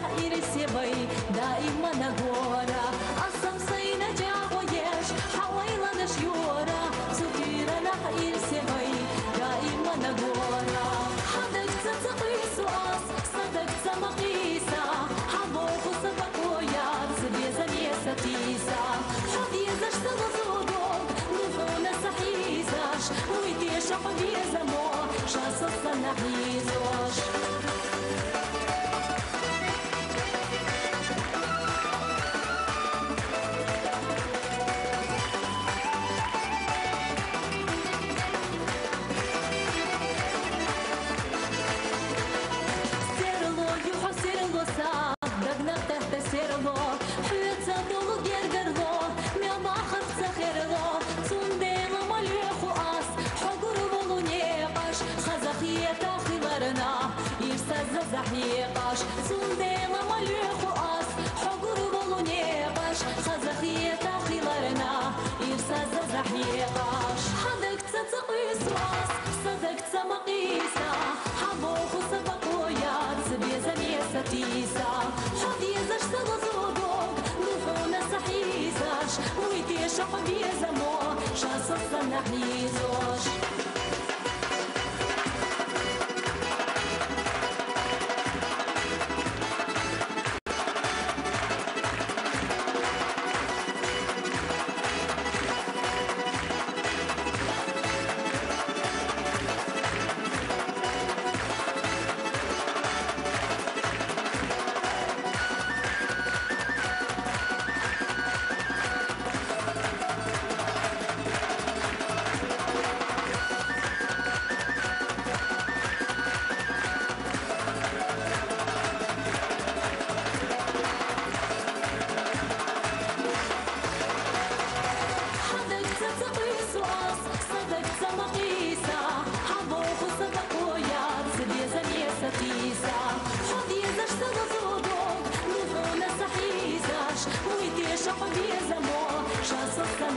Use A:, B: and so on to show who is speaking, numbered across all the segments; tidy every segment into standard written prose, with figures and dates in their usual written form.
A: إرسبي دائما نغورا أصم سينا جاويش حويلا نشيورا سكيرنا إرسبي دائما نغورا حدك تتقيس أص صدق تمقيسا حبوخ سبق وياد سبيزا ميستيسا حديزش تغزودوك نفونا سحيزاش ويديش حديزا مو شاسصا نحيزوش زحيقاش سنديما مليخ أص حقر بلونيقاش خزخية خيلرنا إرساز زحيقاش حدك تتقيس أص صدق تمقيسا حبوخ سبق وياد سبيزا ميستيسا حديزش تغزودوك نفونا سحيزاش ويديش حبيزا مو شاسصا نحيزوش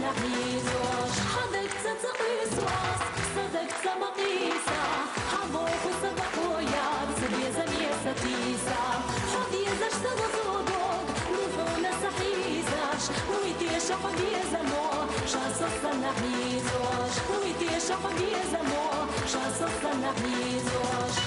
A: نحيزوش حدك تتقيس واس صدق تمقيسا حبوخ سبق وياد سبيزا ميستيسا حديزش تغزودوك نفونا سحيزاش ويديش حديزا مو شاسصا نحيزوش ويديش حديزا مو شاسصا نحيزوش